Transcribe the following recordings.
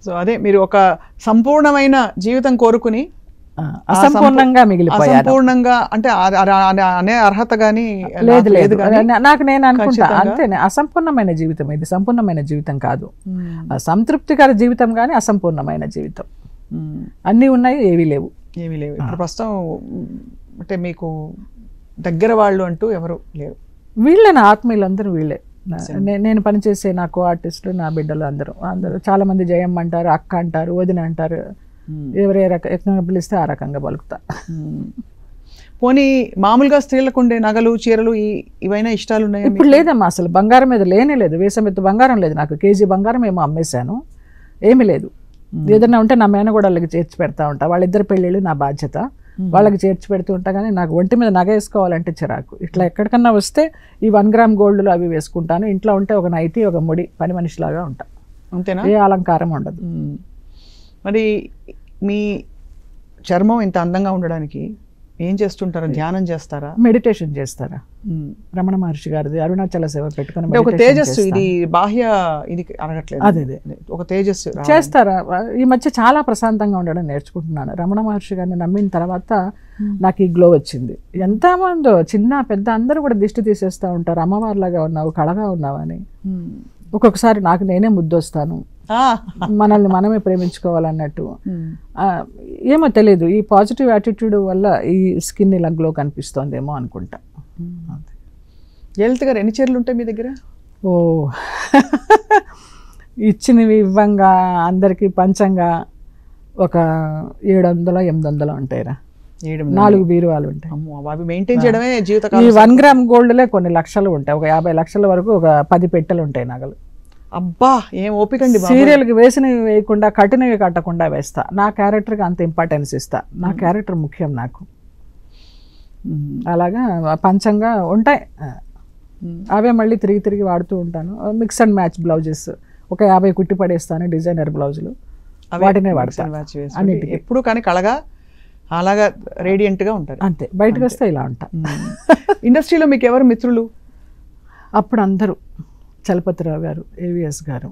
So అదే మీరు ఒక సంపూర్ణమైన జీవితం కోరుకుని అసంపూర్ణంగా మిగిలిపోయాను. అసంపూర్ణంగా అంటే అనే అర్హత గానీ లేదు లేదు నాకు, నేను అనుకుంటా అంతేనే. అసంపూర్ణమైన జీవితం ఇది, సంపూర్ణమైన జీవితం కాదు. సంతృప్తికర జీవితం కానీ అసంపూర్ణమైన జీవితం. అన్నీ ఉన్నాయి, ఏవీ లేవు. ఇప్పుడు ప్రస్తుతం అంటే మీకు దగ్గర వాళ్ళు అంటూ ఎవరు లేరు? వీళ్ళే నా ఆత్మీయులందరూ, వీళ్ళే. నేను పనిచేసే నా కో ఆర్టిస్టులు, నా బిడ్డలు అందరూ చాలా మంది జయమ్మ అంటారు, అక్క అంటారు, వదిన అంటారు. ఎవరే రకంగా పిలిస్తే ఆ రకంగా పలుకుతా. పోనీ మామూలుగా స్త్రీలకు ఉండే నగలు, చీరలు ఇవైనా ఇష్టాలు ఉన్నాయి? ఇప్పుడు లేదమ్మా, అసలు బంగారం మీద లేనే లేదు. వేసమెత్తు బంగారం లేదు నాకు. కేజీ బంగారం ఏమో అమ్మేశాను, ఏమీ లేదు. ఏదైనా ఉంటే నా మేనగోడళ్ళకి చేర్చి పెడతా ఉంటా. వాళ్ళిద్దరు పెళ్ళిళ్ళు నా బాధ్యత, వాళ్ళకి చేర్చి పెడుతూ ఉంటా. కానీ నాకు ఒంటి మీద నగ వేసుకోవాలంటే చిరాకు. ఇట్లా ఎక్కడికన్నా వస్తే ఈ 1 గ్రామ్ గోల్డ్లు అవి వేసుకుంటాను. ఇంట్లో ఉంటే ఒక నైటీ, ఒక ముడి, పని మనిషిలాగా ఉంటా. అంతేనా? ఏ అలంకారం ఉండదు. మరి మీ చర్మం ఇంత అందంగా ఉండడానికి ఏం చేస్తుంటారా? ధ్యానం చేస్తారా? మెడిటేషన్ చేస్తారా? రమణ మహర్షి గారిది అరుణాచల సేవ పెట్టుకుని ఒక తేజస్సు, ఇది బాహ్య ఇది అనగట్లేదు, అదే ఒక తేజస్సు చేస్తారా? ఈ మధ్య చాలా ప్రశాంతంగా ఉండడం నేర్చుకుంటున్నాను. రమణ మహర్షి గారిని నమ్మిన తర్వాత నాకు ఈ గ్లో వచ్చింది. ఎంతమందో చిన్న పెద్ద అందరూ కూడా దిష్టి తీసేస్తూ ఉంటారు, అమ్మవారిలాగా ఉన్నావు, కళగా ఉన్నావు అని. ఒక్కొక్కసారి నాకు నేనే ముద్దొస్తాను, మనల్ని మనమే ప్రేమించుకోవాలన్నట్టు. ఏమో తెలియదు, ఈ పాజిటివ్ యాటిట్యూడ్ వల్ల ఈ స్కిన్ ఇలా గ్లో కనిపిస్తోందేమో అనుకుంటా. లలిత గారు, ఎన్ని చీరలు ఉంటాయి మీ దగ్గర? ఓ ఇచ్చినవి ఇవ్వంగా అందరికి పంచంగా ఒక 700-800 ఉంటాయిరా. 4 బీరువాలు ఉంటాయి. అవి మెయింటైన్ చేయడమే జీవితకాలం. ఈ 1 గ్రామ్ గోల్డ్లే కొన్ని లక్షలు ఉంటాయి. ఒక 50 లక్షల వరకు ఒక 10 పెట్టెలు ఉంటాయి నగలు. అబ్బా, ఏం ఓపికండి. సీరియల్కి వేసినవి వేయకుండా, కట్టినవి కట్టకుండా వేస్తా. నా క్యారెక్టర్కి అంత ఇంపార్టెన్స్ ఇస్తా. నా క్యారెక్టర్ ముఖ్యం నాకు. అలాగా పంచంగా ఉంటాయి. అవే మళ్ళీ తిరిగి వాడుతూ ఉంటాను. మిక్స్ అండ్ మ్యాచ్ బ్లౌజెస్ ఒక 50 కుట్టి పడేస్తాను, డిజైనర్ బ్లౌజులు. వాటినే వాడతాను అన్నిటికీ. ఎప్పుడు కానీ కళగా అలాగా రేడియంట్గా ఉంటారు. అంతే, బయటకు వస్తే ఇలా ఉంటా. ఇండస్ట్రీలో మీకు ఎవరు మిత్రులు? అప్పుడు అందరూ చలపతిరావు గారు, ఏవిఎస్ గారు,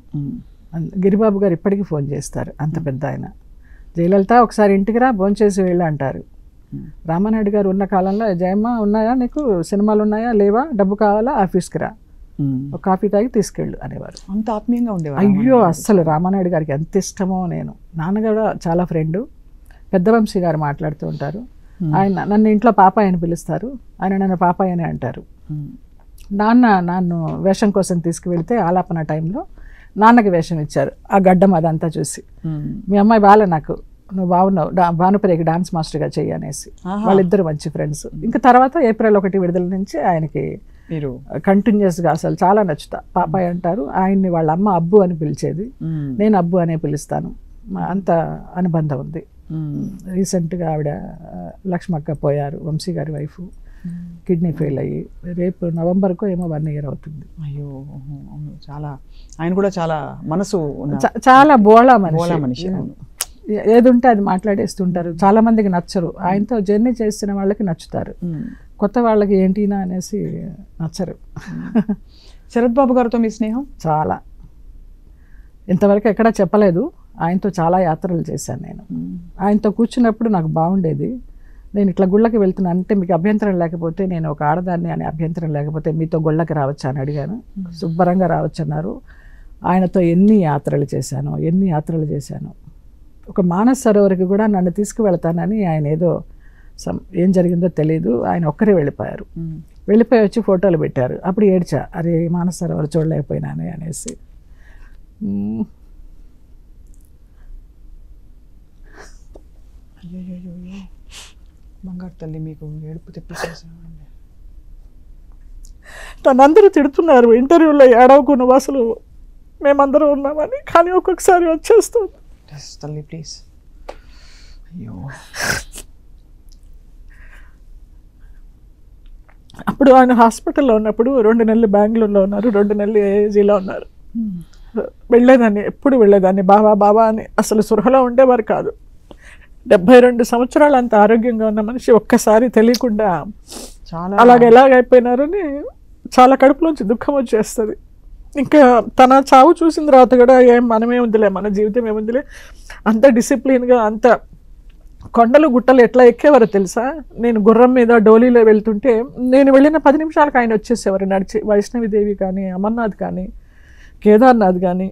గిరిబాబు గారు ఇప్పటికీ ఫోన్ చేస్తారు. అంత పెద్ద ఆయన. జయలలిత ఒకసారి ఇంటికి రా, భోంచేసి వెళ్ళు అంటారు. రామానాయుడు గారు ఉన్న కాలంలో, జయమ్మ ఉన్నాయా నీకు, సినిమాలు ఉన్నాయా, లేవా, డబ్బు కావాలా, ఆఫీస్కి రా, ఒక కాఫీ తాగి తీసుకెళ్ళు అనేవారు. అంత ఆత్మీయంగా ఉండేవారు. అయ్యో అస్సలు రామానాయుడు గారికి ఎంత ఇష్టమో. నాన్నగారు చాలా ఫ్రెండు. పెద్ద వంశీ గారు మాట్లాడుతూ ఉంటారు. ఆయన నన్ను ఇంట్లో పాపాయ్ అని పిలుస్తారు, ఆయన నన్ను పాపాయ్ అని అంటారు. నన్ను వేషం కోసం తీసుకువెళ్తే ఆలాపన టైంలో నాన్నకి వేషం ఇచ్చారు. ఆ గడ్డం అదంతా చూసి, మీ అమ్మాయి బాగా నాకు, నువ్వు బాగున్నావు, భానుప్రియకి డాన్స్ మాస్టర్గా చెయ్యి అనేసి. వాళ్ళిద్దరు మంచి ఫ్రెండ్స్. ఇంకా తర్వాత April 1 విడుదల నుంచి ఆయనకి కంటిన్యూస్గా అసలు చాలా నచ్చుతా. పాపాయ్ అంటారు. ఆయన్ని వాళ్ళ అమ్మ అబ్బు అని పిలిచేది, నేను అబ్బు అనే పిలుస్తాను. అంత అనుబంధం ఉంది. రీసెంట్గా ఆవిడ లక్ష్మక్క పోయారు, వంశీ గారి వైఫ్. కిడ్నీ ఫెయిల్ అయ్యి రేపు నవంబర్కో ఏమో 1 year అవుతుంది. అయ్యో, చాలా. ఆయన కూడా చాలా మనసు, చాలా బోళా మనిషి. ఏది ఉంటే అది మాట్లాడేస్తుంటారు. చాలా మందికి నచ్చరు. ఆయనతో జర్నీ చేసిన వాళ్ళకి నచ్చుతారు, కొత్త వాళ్ళకి ఏంటినా అనేసి నచ్చరు. శరత్ బాబు గారితో మీ స్నేహం చాలా, ఇంతవరకు ఎక్కడా చెప్పలేదు. ఆయనతో చాలా యాత్రలు చేశాను నేను. ఆయనతో కూర్చున్నప్పుడు నాకు బాగుండేది. నేను ఇట్లా గుళ్ళకి వెళ్తున్నాను అంటే మీకు అభ్యంతరం లేకపోతే, నేను ఒక ఆడదాన్ని అని అభ్యంతరం లేకపోతే మీతో గుళ్ళకి రావచ్చా అని అడిగాను. శుభ్రంగా రావచ్చు అన్నారు. ఆయనతో ఎన్ని యాత్రలు చేశాను. ఒక మానస్ సరోవర్కి కూడా నన్ను తీసుకువెళ్తానని ఆయన ఏదో ఏం జరిగిందో తెలియదు, ఆయన ఒక్కరే వెళ్ళిపోయారు. వెళ్ళిపోయి వచ్చి ఫోటోలు పెట్టారు. అప్పుడు ఏడ్చా, అరే మానస్ సరోవర్ చూడలేకపోయినానే అనేసి. బంగారు తల్లి, మీకు ఏడుపు తెప్పించేసామండి. తనందరూ తిడుతున్నారు ఇంటర్వ్యూలో, ఏడవకు నువ్వు అసలు మేమందరూ ఉన్నామని. కానీ ఒక్కొక్కసారి వచ్చేస్తుంది. తల్లి ప్లీజ్. అయ్యో, అప్పుడు ఆయన హాస్పిటల్లో ఉన్నప్పుడు 2 నెలలు బెంగళూరులో ఉన్నారు, 2 నెలలు ఏజీలో ఉన్నారు. ఎప్పుడు వెళ్ళేదాన్ని బాబా అని. అసలు సురహలో ఉండేవారు కాదు. 72 సంవత్సరాలు అంత ఆరోగ్యంగా ఉన్న మనిషి ఒక్కసారి తెలియకుండా చాలా ఎలాగైపోయినారని చాలా కడుపులోంచి దుఃఖం వచ్చేస్తుంది. ఇంకా తన చావు చూసిన తర్వాత కూడా మనమే ఉందిలే, మన జీవితం ఏముందిలే, అంత డిసిప్లిన్గా అంత కొండలు గుట్టలు ఎట్లా ఎక్కేవారో తెలుసా. నేను గుర్రం మీద డోలీలో వెళ్తుంటే నేను వెళ్ళిన 10 నిమిషాలకు ఆయన వచ్చేసేవారు నడిచి. వైష్ణవిదేవి కానీ, అమర్నాథ్ కానీ, కేదార్నాథ్ కానీ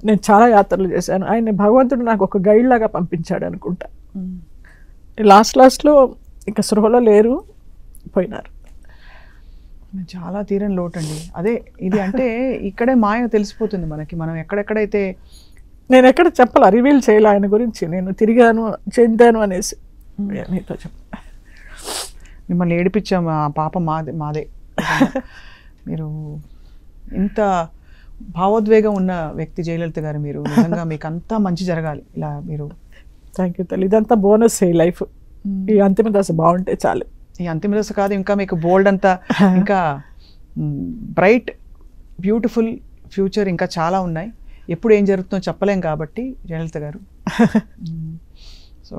నేను చాలా యాత్రలు చేశాను. ఆయన భగవంతుడు నాకు ఒక గైడ్ లాగా పంపించాడు అనుకుంటా. లాస్ట్లో ఇక సృహలో లేరు, పోయినారు. చాలా తీరని లోటు అండి. అదే ఇది అంటే ఇక్కడే మాయ తెలిసిపోతుంది మనకి. మనం ఎక్కడెక్కడైతే నేను ఎక్కడ చెప్పాలా, రివీల్ చేయాలి ఆయన గురించి, నేను తిరిగాను చెందాను అనేసి మీతో చెప్ప. మిమ్మల్ని ఏడిపించాము, ఆ పాప మాదే. మీరు ఇంత భావోద్వేగం ఉన్న వ్యక్తి జయలలిత గారు. మీరు నిజంగా మీకు అంతా మంచి జరగాలి ఇలా. మీరు థ్యాంక్ యూ తల్లి. ఇదంతా బోనస్ ఈ లైఫ్. ఈ అంతిమ దశ బాగుంటే చాలు. ఈ అంతిమ దశ కాదు, ఇంకా మీకు బోల్డ్ అంతా ఇంకా బ్రైట్ బ్యూటిఫుల్ ఫ్యూచర్ ఇంకా చాలా ఉన్నాయి. ఎప్పుడు ఏం జరుగుతుందో చెప్పలేం కాబట్టి జయలలిత గారు. సో